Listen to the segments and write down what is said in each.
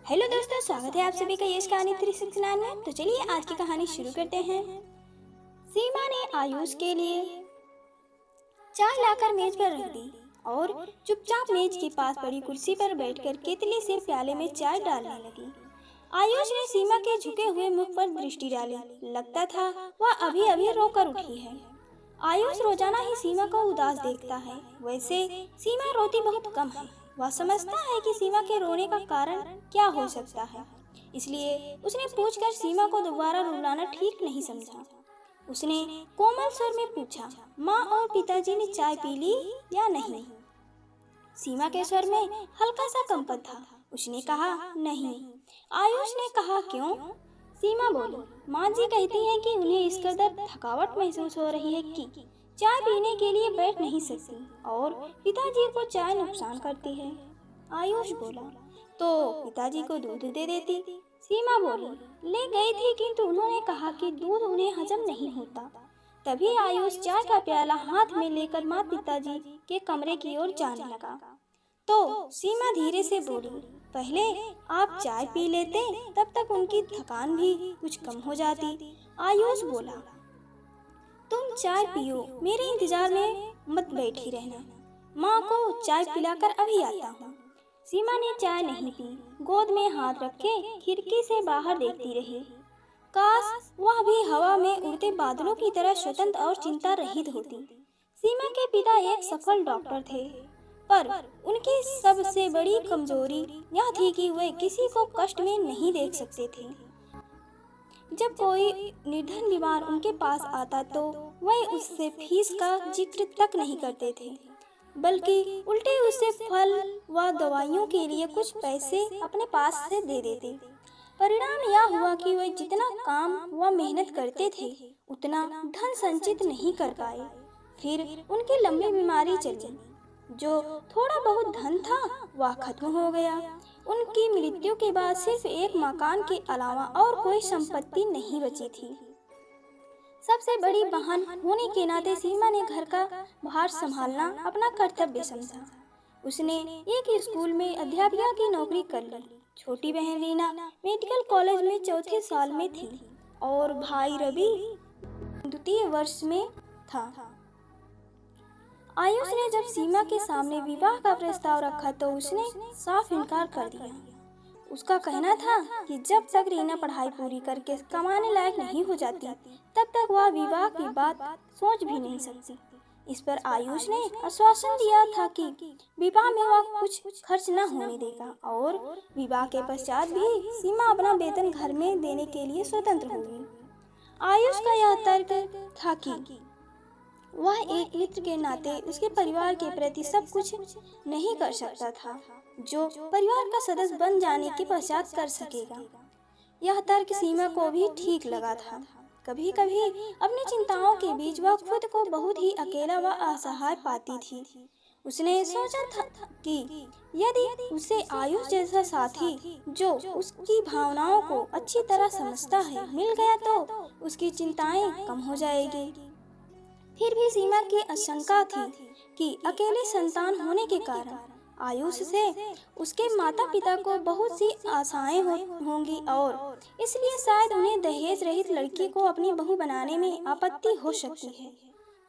Hello दोस्तों, स्वागत है आप सभी का यश कहानी 369 में। तो चलिए आज की कहानी शुरू करते हैं। सीमा ने आयुष के लिए चाय लाकर मेज पर रख दी और चुपचाप मेज के पास पड़ी कुर्सी पर बैठकर केतली से प्याले में चाय डालने लगी। आयुष ने सीमा के झुके हुए मुख पर दृष्टि डाली। लगता था वह अभी अभी रोकर उठी है। आयुष रोजाना ही सीमा को उदास देखता है। वैसे सीमा रोती बहुत कम है। वह समझता है कि सीमा के रोने का कारण क्या हो सकता है, इसलिए उसने पूछकर सीमा को दोबारा रुलाना ठीक नहीं समझा। उसने कोमल स्वर में पूछा, माँ और पिताजी ने चाय पी ली या नहीं? सीमा के स्वर में हल्का सा कंपन था। उसने कहा, नहीं। आयुष ने कहा, क्यों? सीमा बोली, माँ जी कहती हैं कि उन्हें इस कदर थकावट महसूस हो रही है कि चाय पीने के लिए बैठ नहीं सकती और पिताजी को चाय नुकसान करती है। आयुष बोला, तो पिताजी को दूध दे देती। सीमा बोली, ले गई थी किंतु उन्होंने कहा कि दूध उन्हें हजम नहीं होता। तभी आयुष चाय का प्याला हाथ में लेकर माँ पिताजी के कमरे की ओर जाने लगा। तो सीमा धीरे से बोली, पहले आप चाय पी लेते, तब तक उनकी थकान भी कुछ कम हो जाती। आयुष बोला, तुम चाय पियो, मेरे इंतजार में मत बैठी रहना, माँ को चाय पिलाकर अभी आता हूँ। सीमा ने चाय नहीं पी, गोद में हाथ रखे खिड़की से बाहर देखती रही। काश वह भी हवा में उड़ते बादलों की तरह स्वतंत्र और चिंता रहित होती। सीमा के पिता एक सफल डॉक्टर थे, पर उनकी सबसे बड़ी कमजोरी यह थी कि वे किसी को कष्ट में नहीं देख सकते थे। जब कोई निर्धन बीमार उनके पास आता तो वह उससे फीस का जिक्र तक नहीं करते थे, बल्कि उल्टे उससे फल व दवाइयों के लिए कुछ पैसे अपने पास से दे देते। परिणाम यह हुआ कि वे जितना काम व मेहनत करते थे उतना धन संचित नहीं कर पाए। फिर उनकी लंबी बीमारी चली। जो थोड़ा बहुत धन था वह खत्म हो गया। उनकी मृत्यु के बाद सिर्फ एक मकान के अलावा और कोई संपत्ति नहीं बची थी। सबसे बड़ी बहन होने के नाते सीमा ने घर का भार संभालना अपना कर्तव्य समझा। उसने एक स्कूल में अध्यापिका की नौकरी कर ली। छोटी बहन रीना मेडिकल कॉलेज में चौथे साल में थी और भाई रवि द्वितीय वर्ष में था। आयुष ने जब सीमा के सामने विवाह का प्रस्ताव रखा तो उसने साफ इनकार कर दिया। उसका कहना था कि जब तक रीना पढ़ाई पूरी करके कमाने लायक नहीं हो जाती तब तक वह विवाह की बात सोच भी नहीं सकती। इस पर आयुष ने आश्वासन दिया था कि विवाह में वह कुछ खर्च न होने देगा और विवाह के पश्चात भी सीमा अपना वेतन घर में देने के लिए स्वतंत्र होगी। आयुष का यह तर्क था कि वह एक मित्र के नाते उसके परिवार के प्रति सब कुछ नहीं कर सकता था जो परिवार का सदस्य बन जाने के पश्चात कर सकेगा। यह तर्क सीमा को भी ठीक लगा था। कभी कभी अपनी चिंताओं के बीच वह खुद को बहुत ही अकेला व असहाय पाती थी। उसने सोचा था कि यदि उसे आयुष जैसा साथी जो उसकी भावनाओं को अच्छी तरह समझता है मिल गया तो उसकी चिंताएं कम हो जाएगी। फिर भी सीमा की आशंका थी कि अकेले संतान होने के कारण आयुष से उसके माता पिता को बहुत सी आशाएं होंगी और इसलिए शायद उन्हें दहेज रहित लड़की को अपनी बहू बनाने में आपत्ति हो सकती है।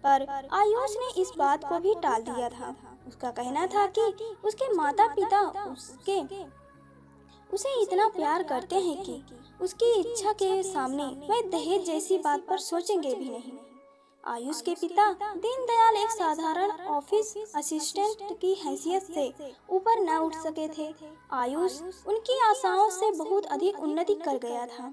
पर आयुष ने इस बात को भी टाल दिया था। उसका कहना था कि उसके माता पिता उसे इतना प्यार करते हैं कि उसकी इच्छा के सामने वह दहेज जैसी बात पर सोचेंगे भी नहीं। आयुष के पिता दीनदयाल एक साधारण ऑफिस असिस्टेंट की हैसियत से ऊपर न उठ सके थे। आयुष उनकी आशाओं से बहुत अधिक उन्नति कर गया था।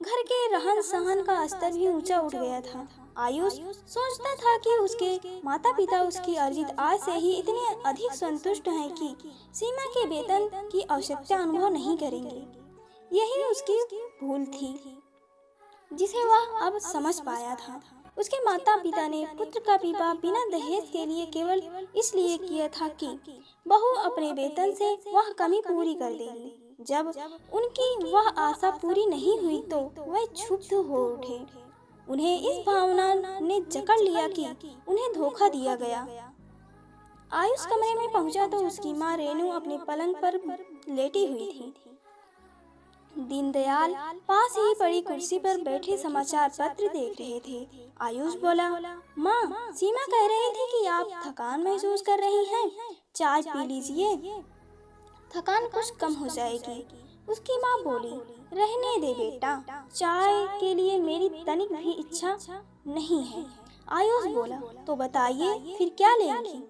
घर के रहन सहन का स्तर भी ऊंचा उठ गया था। आयुष सोचता था कि उसके माता पिता उसकी अर्जित आय से ही इतने अधिक संतुष्ट हैं कि सीमा के वेतन की आवश्यकता अनुभव नहीं करेंगे। यही उसकी भूल थी जिसे वह अब समझ पाया था। उसके माता पिता ने पुत्र का विवाह बिना दहेज के लिए केवल इसलिए किया था कि बहू अपने वेतन से वह कमी पूरी कर देगी। जब उनकी वह आशा पूरी नहीं हुई तो वह क्षुब्ध हो उठे। उन्हें इस भावना ने जकड़ लिया कि उन्हें धोखा दिया गया। आयुष कमरे में पहुंचा तो उसकी माँ रेणु अपने पलंग पर लेटी हुई थी। दीनदयाल पास ही पड़ी कुर्सी पर बैठे समाचार पत्र देख रहे थे। आयुष बोला, माँ, सीमा कह रही थी कि आप थकान महसूस कर रही हैं, चाय पी लीजिए, थकान कुछ कम हो जाएगी। उसकी माँ बोली, रहने दे बेटा, चाय के लिए मेरी तनिक भी इच्छा नहीं है। आयुष बोला, तो बताइए फिर क्या लेंगी?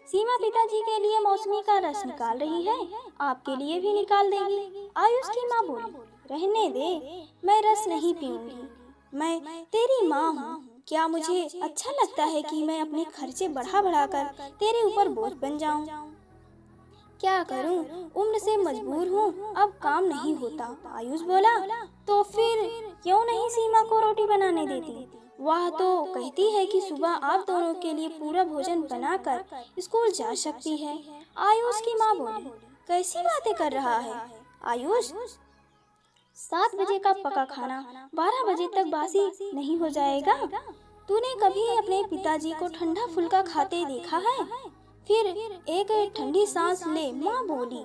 सीमा पिताजी के लिए मौसमी का रस निकाल रही है, आपके लिए भी निकाल देगी। आयुष की माँ बोली, रहने दे, मैं रस नहीं पीऊंगी, मैं तेरी माँ हूँ। क्या मुझे अच्छा लगता है कि मैं अपने खर्चे बढ़ा बढ़ा कर तेरे ऊपर बोझ बन जाऊं? क्या करूं, उम्र से मजबूर हूँ, अब काम नहीं होता। आयुष बोला, तो फिर क्यों नहीं सीमा को रोटी बनाने देती? वह तो कहती है कि सुबह आप दोनों के लिए पूरा भोजन बनाकर स्कूल जा सकती है। आयुष की माँ बोली, कैसी बातें कर रहा है आयुष? 7 बजे का पका खाना 12 बजे तक बासी नहीं हो जाएगा? तूने कभी अपने पिताजी को ठंडा फुल्का खाते देखा है? फिर एक ठंडी सांस ले माँ बोली,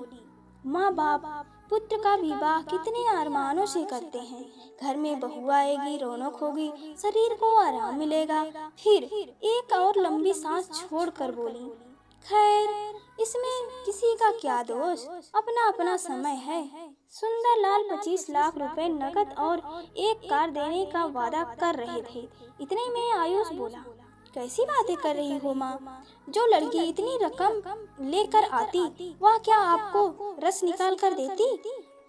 माँ बाप पुत्र का विवाह कितने अरमानों से करते हैं। घर में बहू आएगी, रौनक होगी, शरीर को आराम मिलेगा। फिर एक और लंबी सांस छोड़कर बोली, खैर इसमें किसी का क्या दोष, अपना अपना समय है। सुंदर लाल 25 लाख रुपए नकद और एक कार देने का वादा कर रहे थे। इतने में आयुष बोला, कैसी बातें कर रही हो माँ? जो लड़की इतनी रकम लेकर आती, वह क्या आपको रस निकाल कर देती?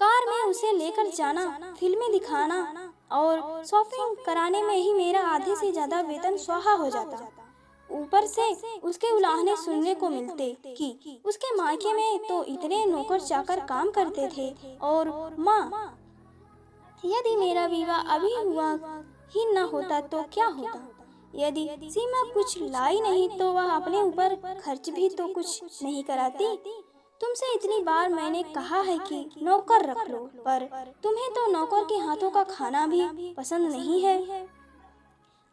कार में उसे लेकर जाना, फिल्में दिखाना और शॉपिंग कराने में ही मेरा आधे से ज्यादा वेतन स्वाहा हो जाता। ऊपर से उसके उलाहने सुनने को मिलते कि उसके मायके में तो इतने नौकर चाकर काम करते थे। और माँ, यदि मेरा विवाह अभी हुआ ही न होता तो क्या होता? यदि सीमा कुछ लाई नहीं तो वह अपने ऊपर खर्च भी तो कुछ नहीं कराती। तुमसे इतनी बार मैंने कहा है कि नौकर रख लो, पर तुम्हें तो नौकर के हाथों का खाना भी पसंद नहीं है।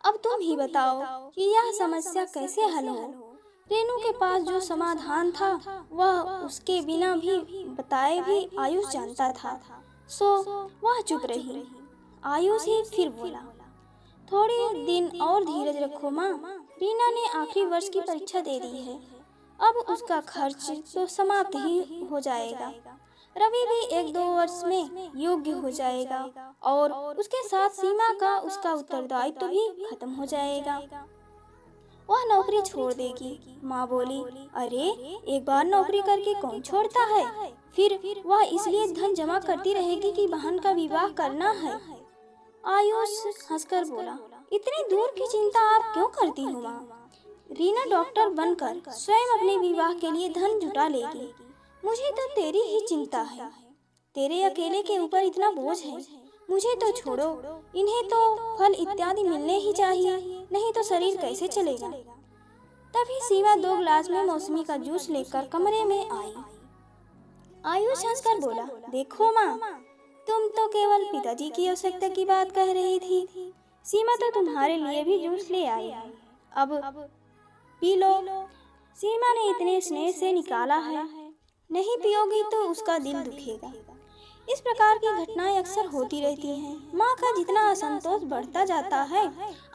अब तुम ही बताओ कि यह समस्या कैसे हल हो? रेनू के पास जो समाधान था वह उसके बिना भी बताए भी आयुष जानता था, सो वह चुप रही। आयुष ही फिर बोला, थोड़ी दिन और धीरज रखो माँ, रीना ने आखिरी वर्ष की परीक्षा दे दी है, अब उसका खर्च तो समाप्त ही हो जाएगा। रवि भी 1-2 वर्ष में योग्य हो जाएगा और उसके साथ सीमा का उसका उत्तरदायित्व भी खत्म हो जाएगा। वह नौकरी छोड़ देगी। माँ बोली, अरे एक बार नौकरी करके कौन छोड़ता है? फिर वह इसलिए धन जमा करती रहेगी कि बहन का विवाह करना है। आयुष हंसकर बोला, इतनी दूर की चिंता आप क्यों करती हो माँ? रीना डॉक्टर बनकर स्वयं अपने विवाह के लिए धन जुटा लेगी। मुझे तो तेरी ही चिंता है, तेरे अकेले के ऊपर इतना बोझ है। मुझे तो छोड़ो, इन्हें तो फल इत्यादि मिलने ही चाहिए, नहीं तो शरीर कैसे चलेगा। तभी सीमा 2 गिलास में मौसमी का जूस लेकर कमरे में आई। आयुष हंसकर बोला, देखो माँ, तुम तो केवल पिताजी की आवश्यकता की बात कह रही थी, सीमा तो तुम्हारे लिए भी जूस ले आई है, अब पी लो। सीमा ने इतने स्नेह से निकाला है, नहीं पियोगी तो उसका दिल दुखेगा। इस प्रकार की घटनाएं अक्सर होती रहती हैं। माँ का जितना असंतोष बढ़ता जाता है,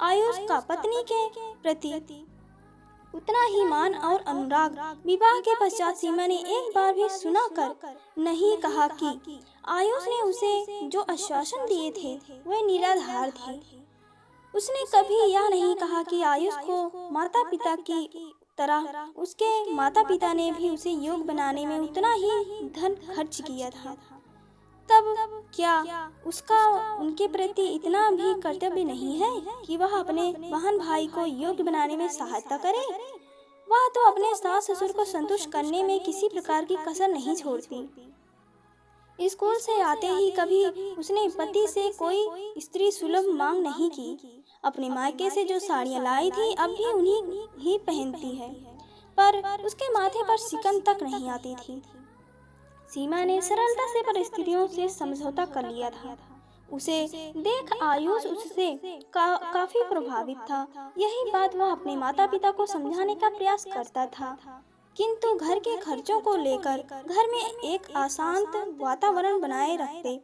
आयुष का पत्नी के प्रति उतना ही मान और अनुराग। विवाह के पश्चात सीमा ने एक बार भी सुना कर नहीं कहा कि आयुष ने उसे जो आश्वासन दिए थे वे निराधार थे। उसने कभी यह नहीं कहा कि आयुष को माता पिता की तरह उसके माता पिता ने भी उसे योग्य बनाने में उतना ही धन खर्च किया था। तब क्या उसका उनके प्रति इतना भी कर्तव्य नहीं है कि वह अपने बहन भाई को योग्य बनाने में सहायता करे? वह तो अपने सास ससुर को संतुष्ट करने में किसी प्रकार की कसर नहीं छोड़ती। स्कूल से आते ही कभी उसने पति से कोई स्त्री सुलभ मांग नहीं की। अपने मायके से जो साड़ियाँ लाई थी अब भी उन्हीं ही पहनती है, पर उसके माथे पर शिकन तक नहीं आती थी। सीमा ने सरलता से परिस्थितियों से समझौता कर लिया था। उसे देख आयुष उससे काफी प्रभावित था। यही बात वह अपने माता पिता को समझाने का प्रयास करता था, किंतु घर के खर्चों को लेकर घर में एक अशांत वातावरण बनाए रखते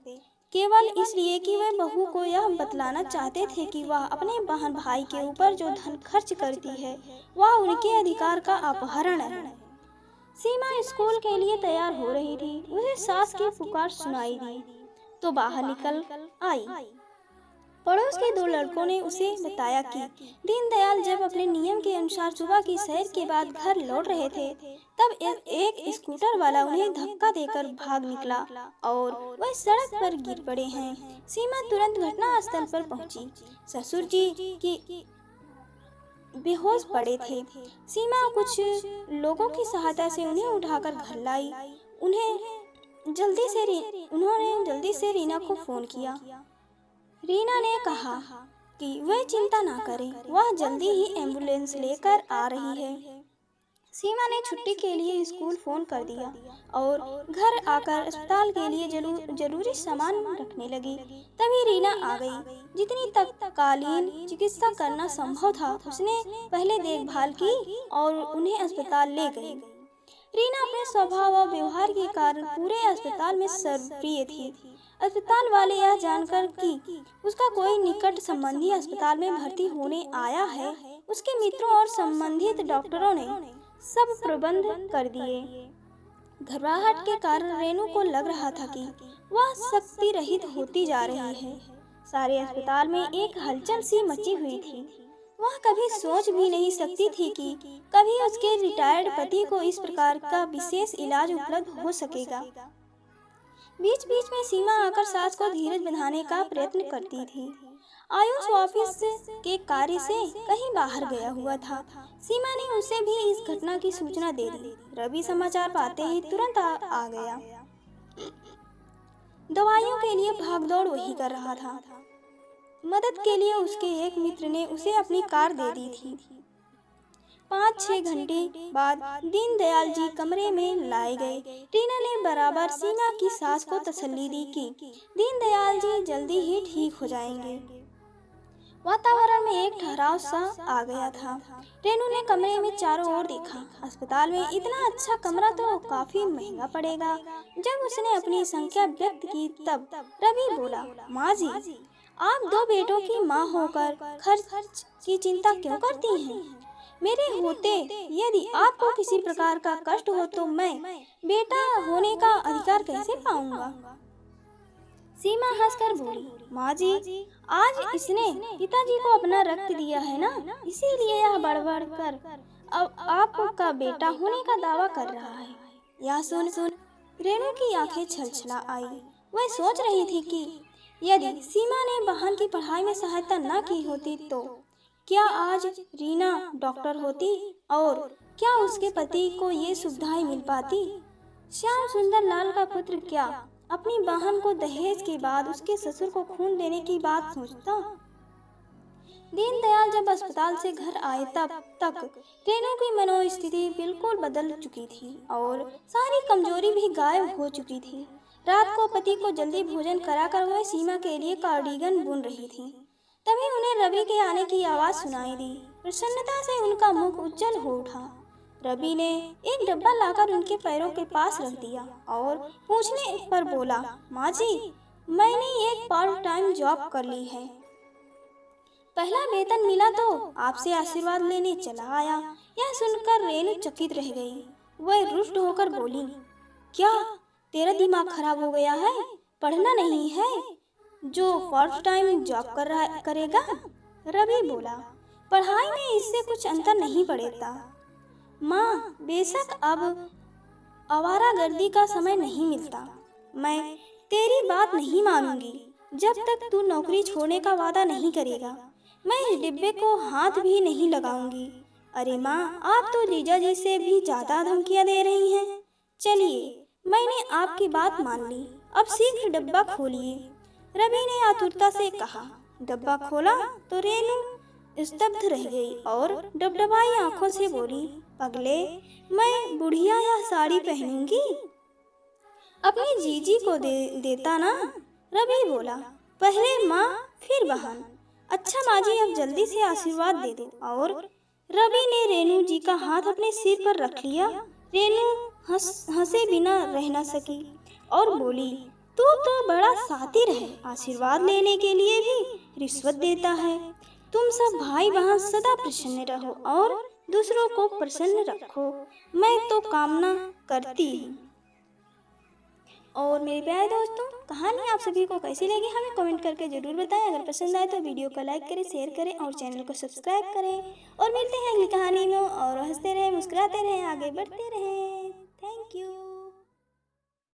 केवल इसलिए कि वह बहू को यह बतलाना चाहते थे कि वह अपने बहन भाई के ऊपर जो धन खर्च करती है वह उनके अधिकार का अपहरण है। सीमा स्कूल के लिए तैयार हो रही थी। उसे सास की पुकार सुनाई दी तो बाहर निकल आई। पड़ोस के 2 लड़कों ने उसे बताया कि दीनदयाल जब अपने नियम के अनुसार सुबह की सैर के बाद घर लौट रहे थे तब एक स्कूटर वाला उन्हें धक्का देकर भाग निकला और वह सड़क पर गिर पड़े हैं। सीमा तुरंत घटनास्थल पर पहुंची। ससुर जी की बेहोश पड़े थे। सीमा कुछ लोगों की सहायता से उन्हें उठाकर घर लाई। उन्होंने जल्दी से रीना को फोन किया। रीना ने कहा कि वह चिंता ना करें, वह जल्दी ही एम्बुलेंस लेकर आ रही है। सीमा ने छुट्टी के लिए स्कूल फोन कर दिया और घर आकर अस्पताल के लिए जरूरी सामान रखने लगी। तभी रीना आ गई। जितनी तत्कालीन चिकित्सा करना संभव था उसने पहले देखभाल की और उन्हें अस्पताल ले गई। रीना अपने स्वभाव और व्यवहार के कारण पूरे अस्पताल में सर्वप्रिय थी। अस्पताल वाले यह जानकर कि उसका कोई निकट संबंधी अस्पताल में भर्ती होने आया है, उसके मित्रों और संबंधित डॉक्टरों ने सब प्रबंध कर दिए। घबराहट के कारण रेनू को लग रहा था कि वह शक्ति रहित होती जा रही है। सारे अस्पताल में एक हलचल सी मची हुई थी। वह कभी सोच भी नहीं सकती थी कि कभी उसके रिटायर्ड पति को इस प्रकार का विशेष इलाज उपलब्ध हो सकेगा। बीच बीच में सीमा आकर सास को धीरज बंधाने का प्रयत्न करती थी। आयुष ऑफिस के कार्य से कहीं बाहर गया हुआ था। सीमा ने उसे भी इस घटना की सूचना दे दी। रवि समाचार पाते ही तुरंत आ गया। दवाइयों के लिए भागदौड़ वही कर रहा था। मदद के लिए उसके एक मित्र ने उसे अपनी कार दे दी थी। 5-6 घंटे बाद दीनदयाल जी कमरे में लाए गए। रीना ने बराबर सीमा की सास को तसल्ली दी कि दीनदयाल जी जल्दी ही ठीक हो जाएंगे। वातावरण में एक ठहराव सा आ गया था। रेनू ने कमरे में चारों ओर देखा। अस्पताल में इतना अच्छा कमरा तो काफी महंगा पड़ेगा। जब उसने अपनी संख्या व्यक्त की तब रवि बोला, माँ जी, आप 2 बेटों की माँ होकर खर्च की चिंता क्यों करती हैं? मेरे होते यदि आपको किसी प्रकार का कष्ट हो तो मैं बेटा होने का अधिकार कैसे पाऊंगा? सीमा हंसकर बोली, माँ जी, आज इसने पिताजी को अपना रक्त दिया है ना, इसीलिए यह बढ़ कर अब आपका बेटा होने का दावा कर रहा है। यह सुन रेनू की आंखें छलछला आई। वह सोच रही थी कि यदि सीमा ने बहन की पढ़ाई में सहायता न की होती तो क्या आज रीना डॉक्टर होती और क्या उसके पति को ये सुविधाएं मिल पाती? श्याम सुंदर लाल का पुत्र क्या अपनी बहन को दहेज के बाद उसके ससुर को खून देने की बात सोचता? दीनदयाल जब अस्पताल से घर आए तब तक रेनू की मनोस्थिति बिल्कुल बदल चुकी थी और सारी कमजोरी भी गायब हो चुकी थी। रात को पति को जल्दी भोजन कराकर वह सीमा के लिए कार्डिगन बुन रही थी। तभी उन्हें रवि के आने की आवाज सुनाई दी। प्रसन्नता से उनका मुख उज्जवल हो उठा। रवि ने एक डब्बा लाकर उनके पैरों के पास रख दिया और पूछने पर बोला, माँ जी, मैंने एक पार्ट टाइम जॉब कर ली है। पहला वेतन मिला तो आपसे आशीर्वाद लेने चला आया। यह सुनकर रेनू चकित रह गई। वह रुष्ट होकर बोली, क्या तेरा दिमाग खराब हो गया है? पढ़ना नहीं है जो पार्ट टाइम जॉब करेगा? रवि बोला, पढ़ाई में इससे कुछ अंतर नहीं पड़ेगा माँ, बेशक अब आवारागर्दी का समय नहीं मिलता। मैं तेरी बात नहीं मानूंगी जब तक तू नौकरी छोड़ने का वादा नहीं करेगा। मैं इस डिब्बे को हाथ भी नहीं लगाऊंगी। अरे माँ, आप तो जीजा जी से भी ज्यादा धमकियां दे रही हैं। चलिए, मैंने आपकी बात मान ली, अब शीघ्र डब्बा खोलिए। रवि ने आतुरता से कहा। डब्बा खोला तो रेनू स्तब्ध रह गई और डबडबाई आंखों से बोली, पगले, मैं बुढ़िया यह साड़ी पहनूंगी? अपनी जीजी को देता ना। रवि बोला, पहले माँ फिर बहन। अच्छा माँ जी, अब जल्दी से आशीर्वाद दे दो। और रवि ने रेनू जी का हाथ अपने सिर पर रख लिया। रेनू हंसे बिना रह न सकी और बोली, तू तो बड़ा शातिर है, आशीर्वाद लेने के लिए भी रिश्वत देता है। तुम सब भाई बहन सदा प्रसन्न रहो और दूसरों को प्रसन्न रखो, मैं तो कामना करती हूँ। और मेरे प्यारे दोस्तों, कहानी आप सभी को कैसी लगी हमें कमेंट करके ज़रूर बताएं। अगर पसंद आए तो वीडियो को लाइक करें, शेयर करें और चैनल को सब्सक्राइब करें। और मिलते हैं अगली कहानी में, और हंसते रहें, मुस्कुराते रहें, आगे बढ़ते रहें। Thank you.